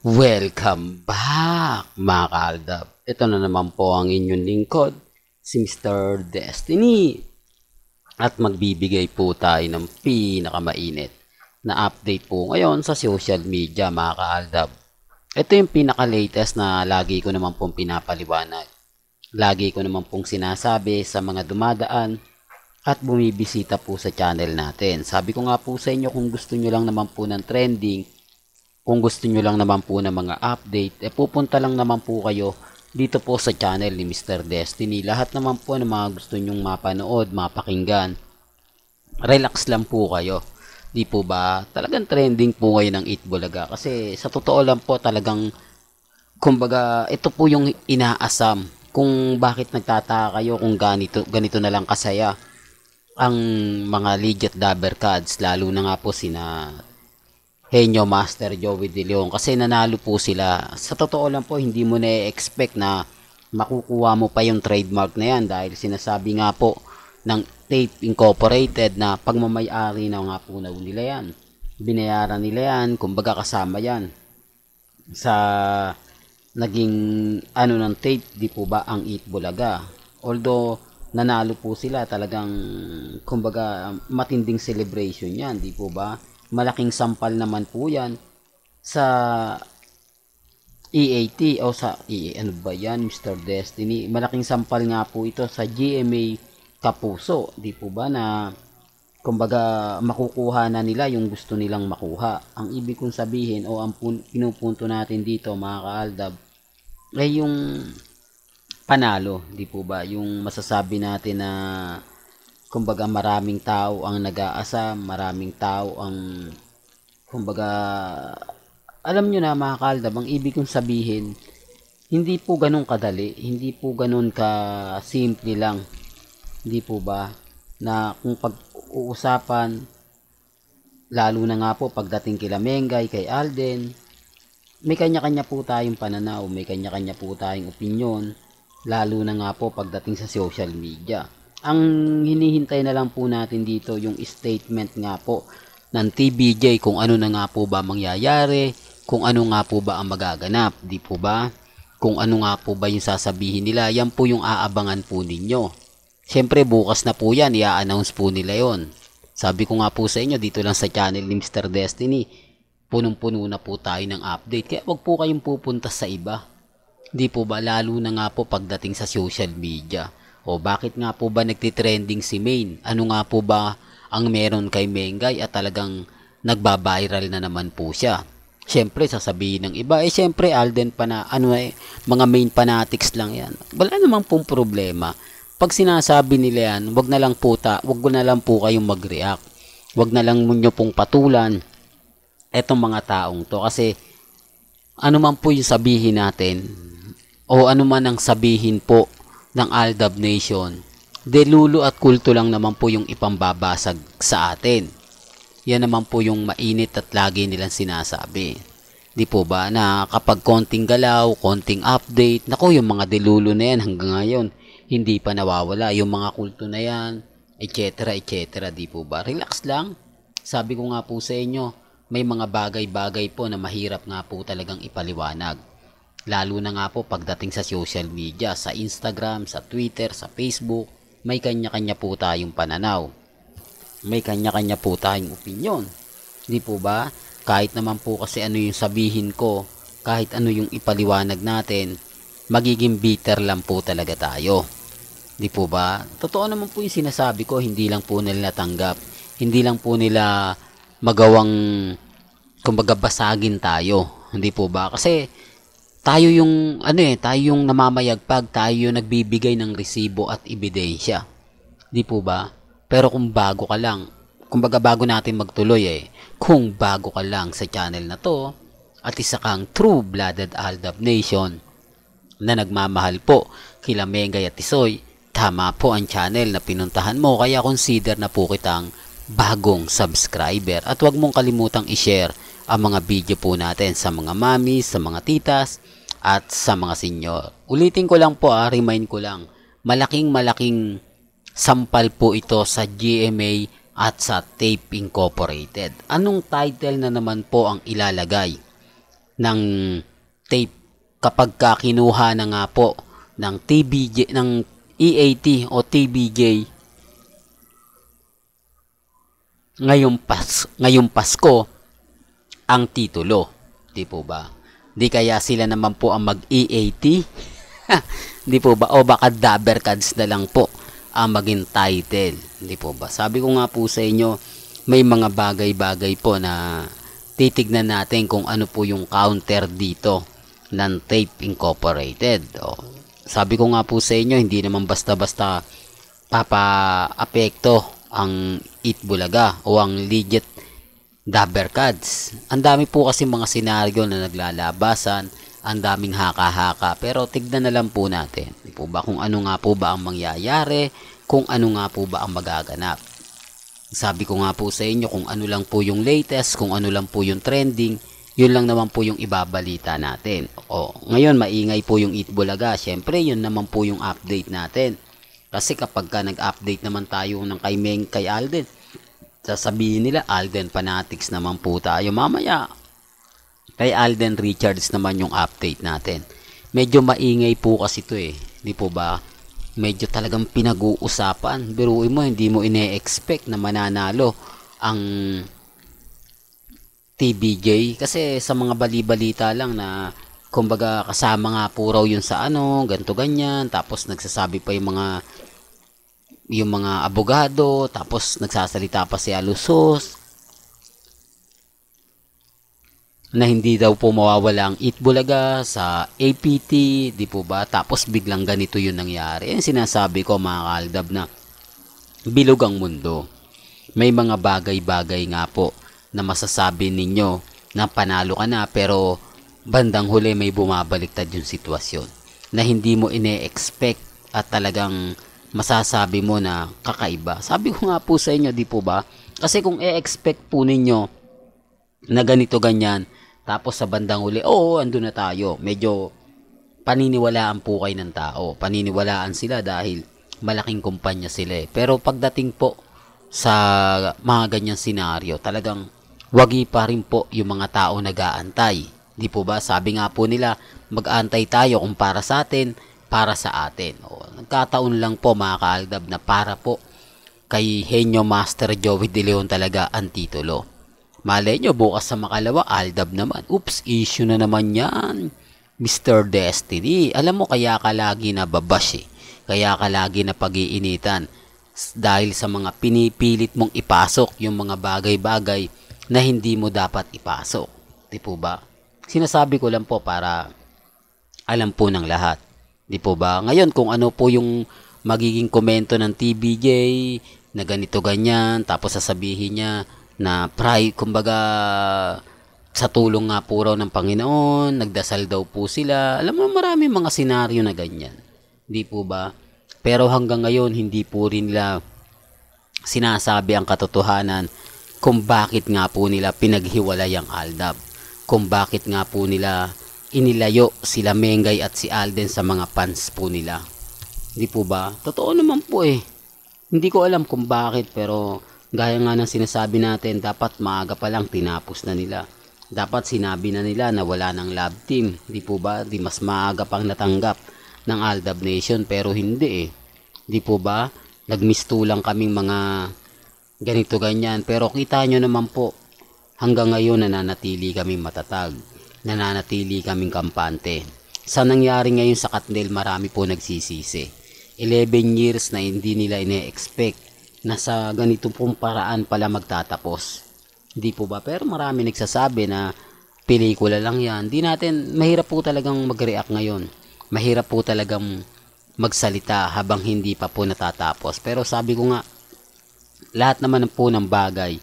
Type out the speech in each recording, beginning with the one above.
Welcome back mga kaaldab. Ito na naman po ang inyong lingkod, si Mr. Destiny. At magbibigay po tayo ng pinakamainit na update po ngayon sa social media mga kaaldab. Ito yung pinaka-latest na lagi ko naman pong pinapaliwanag. Lagi ko naman pong sinasabi sa mga dumadaan at bumibisita po sa channel natin. Sabi ko nga po sa inyo, kung gusto nyo lang naman po ng trending, kung gusto nyo lang naman po ng mga update, pupunta lang naman po kayo dito po sa channel ni Mr. Destiny. Lahat naman po ng mga gusto nyong mapanood, mapakinggan, relax lang po kayo. Di po ba? Talagang trending po ngayon ng Itbulaga. Kasi sa totoo lang po talagang, kumbaga, ito po yung inaasam. Kung bakit nagtataka kayo kung ganito na lang kasaya ang mga legit dabber cards, lalo na nga po sina Henyo, Master Joey De Leon, kasi nanalo po sila. Sa totoo lang po, hindi mo na-expect na makukuha mo pa yung trademark na yan dahil sinasabi nga po ng Tape Incorporated na pagmamayari na nga po na nila yan. Binayaran nila yan, kumbaga kasama yan sa naging ano ng tape, di po ba, ang Itbulaga. Although nanalo po sila, talagang kumbaga matinding celebration yan, di po ba? Malaking sampal naman po yan sa EAT o sa ano ba yan, Mr. Destiny. Malaking sampal nga po ito sa GMA Kapuso, di po ba, na kumbaga makukuha na nila yung gusto nilang makuha. Ang ibig kong sabihin o ang pinupunto natin dito mga kaaldab ay yung panalo, di po ba? Yung masasabi natin na kumbaga maraming tao ang nag-aasa, maraming tao ang kumbaga alam nyo na mga kaaldab, ang ibig kong sabihin hindi po ganun kadali, hindi po ganun ka simple lang, hindi po ba, na kung pag-uusapan lalo na nga po pagdating kila Mengay, kay Alden, may kanya-kanya po tayong pananaw, may kanya-kanya po tayong opinyon, lalo na nga po pagdating sa social media. Ang hinihintay na lang po natin dito yung statement nga po ng TBJ kung ano na nga po ba mangyayari, kung ano nga po ba ang magaganap, di po ba? Kung ano nga po ba yung sasabihin nila, yan po yung aabangan po ninyo. Siyempre bukas na po yan, i-announce po nila yon. Sabi ko nga po sa inyo, dito lang sa channel ni Mr. Destiny, punong-puno na po tayo ng update. Kaya wag po kayong pupunta sa iba. Di po ba? Lalo na nga po pagdating sa social media. O bakit nga po ba nagtitrending si Main? Ano nga po ba ang meron kay Mengay at talagang nagbabiral na naman po siya? Siyempre sasabihin ng iba, siyempre Alden pa na, mga Main fanatics lang yan. Wala namang pong problema. Pag sinasabi nila yan, wag na lang po kayong mag-react. Wag na lang nyo pong patulan etong mga taong to. Kasi ano man po yung sabihin natin, o ano man ang sabihin po ng Aldab Nation, delulo at kulto lang naman po yung ipambabasag sa atin. Yan naman po yung mainit at lagi nilang sinasabi. Di po ba na kapag konting galaw, konting update, naku, yung mga delulo na yan hanggang ngayon, hindi pa nawawala. Yung mga kulto na yan, etc. etc. Di po ba? Relax lang. Sabi ko nga po sa inyo, may mga bagay-bagay po na mahirap nga po talagang ipaliwanag. Lalo na nga po pagdating sa social media, sa Instagram, sa Twitter, sa Facebook, may kanya-kanya po tayong pananaw. May kanya-kanya po tayong opinyon. Di po ba? Kahit naman po kasi ano yung sabihin ko, kahit ano yung ipaliwanag natin, magiging bitter lang po talaga tayo. Di po ba? Totoo naman po yung sinasabi ko, hindi lang po nila natanggap. Hindi lang po nila magawang kumbaga basagin tayo. Hindi po ba? Kasi tayo yung tayo yung namamayagpag, tayo yung nagbibigay ng resibo at ebidensya. Di po ba? Pero kung bago ka lang, kumbaga bago natin magtuloy kung bago ka lang sa channel na to at isa kang true-blooded Aldab Nation na nagmamahal po kila Mengay at Tisoy, tama po ang channel na pinuntahan mo, kaya consider na po kitang bagong subscriber. At huwag mong kalimutang i-share ang mga video po natin sa mga mamis, sa mga titas, at sa mga senior. Ulitin ko lang po, remind ko lang, malaking sampal po ito sa GMA at sa Tape Incorporated. Anong title na naman po ang ilalagay ng tape kapag kinuha na nga po ng TBJ, ng EAT o TBJ ngayong Pasko ang titulo, di po ba? Di kaya sila naman po ang mag-EAT? Di po ba? O baka Dabber Cards na lang po ang maging title, di po ba? Sabi ko nga po sa inyo, may mga bagay-bagay po na titignan natin kung ano po yung counter dito ng Tape Incorporated. O, sabi ko nga po sa inyo, hindi naman basta-basta papa-apekto ang Itbulaga o ang legit Dabber Cards. Ang dami po kasi mga senaryo na naglalabasan, ang daming haka-haka, pero tignan na lang po natin, di po ba, kung ano nga po ba ang mangyayari, kung ano nga po ba ang magaganap. Sabi ko nga po sa inyo, kung ano lang po yung latest, kung ano lang po yung trending, yun lang naman po yung ibabalita natin. O, ngayon maingay po yung Itbulaga, syempre yun naman po yung update natin. Kasi kapag nag-update naman tayo ng kay Alden, sasabihin nila Alden Fanatics naman po tayo. Mamaya, kay Alden Richards naman yung update natin. Medyo maingay po kasi ito eh. Di po ba? Medyo talagang pinag-uusapan. Biruin mo, hindi mo ine-expect na mananalo ang TBJ. Kasi sa mga bali-balita lang na kumbaga kasama nga po raw yun sa ganto ganyan. Tapos nagsasabi pa yung mga abogado, tapos nagsasalita pa si Alusos na hindi daw po mawawala ang Itbulaga sa APT, di po ba? Tapos biglang ganito yung nangyari. Yung sinasabi ko mga kaaldab na bilog ang mundo. May mga bagay-bagay nga po na masasabi ninyo na panalo ka na, pero bandang huli may bumabaliktad yung sitwasyon na hindi mo ine-expect at talagang masasabi mo na kakaiba. Sabi ko nga po sa inyo, di po ba? Kasi kung e-expect po ninyo na ganito ganyan, tapos sa bandang huli, oo, andun na tayo. Medyo paniniwalaan po kayo ng tao. Paniniwalaan sila dahil malaking kumpanya sila eh. Pero pagdating po sa mga ganyang senaryo, talagang wagi pa rin po yung mga tao nag-aantay. Di po ba? Sabi nga po nila, mag-aantay tayo kung para sa atin, para sa atin. O, nagkataon lang po mga kaaldab na para po kay Henyo Master Joey De Leon talaga ang titulo. Malay nyo, bukas sa makalawa, Aldab naman. Oops, issue na naman yan. Mr. Destiny. Alam mo, kaya ka lagi nababash eh. Kaya ka lagi na pag-iinitan. Dahil sa mga pinipilit mong ipasok yung mga bagay-bagay na hindi mo dapat ipasok. Di po ba? Sinasabi ko lang po para alam po ng lahat. Di po ba? Ngayon, kung ano po yung magiging komento ng TBJ na ganito ganyan, tapos sasabihin niya na kumbaga sa tulong nga po raw ng Panginoon, nagdasal daw po sila. Alam mo, marami mga senaryo na ganyan. Di po ba? Pero hanggang ngayon, hindi po rin nila sinasabi ang katotohanan kung bakit nga po nila pinaghiwalay ang Aldab. Kung bakit nga po nila inilayo sila Mengay at si Alden sa mga fans po nila. Di po ba? Totoo naman po eh. Hindi ko alam kung bakit, pero gaya nga ng sinasabi natin, dapat maaga pa lang tinapos na nila. Dapat sinabi na nila na wala ng love team. Di po ba? Di mas maaga pang natanggap ng Aldab Nation, pero hindi eh. Di po ba? Nagmistulang kaming mga ganito ganyan, pero kita nyo naman po, hanggang ngayon nananatili kaming matatag. Nananatili kaming kampante. Sa nangyari ngayon sa Katnel, marami po nagsisisi. 11 years na hindi nila ine-expect na sa ganito pong paraan pala magtatapos. Hindi po ba? Pero marami nagsasabi na pelikula lang yan. Mahirap po talagang mag-react ngayon. Mahirap po talagang magsalita habang hindi pa po natatapos. Pero sabi ko nga, lahat naman po ng bagay,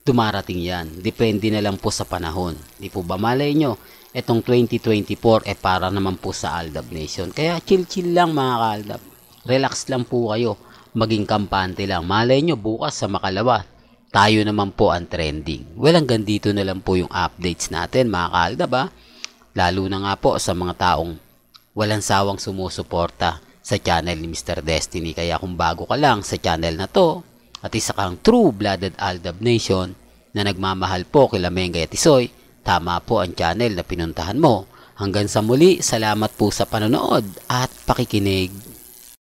dumarating yan. Depende na lang po sa panahon. Di po ba? Malay nyo, etong 2024 para naman po sa Aldab Nation. Kaya chill-chill lang mga kaaldab. Relax lang po kayo. Maging kampante lang. Malay nyo, bukas sa makalawa, tayo naman po ang trending. Well, hanggang dito na lang po yung updates natin mga kaaldab ha. Lalo na nga po sa mga taong walang sawang sumusuporta sa channel ni Mr. Destiny. Kaya kung bago ka lang sa channel na to, at isa kang true-blooded Aldab Nation na nagmamahal po kila Mengay at Isoy, tama po ang channel na pinuntahan mo. Hanggang sa muli, salamat po sa panonood at pakikinig.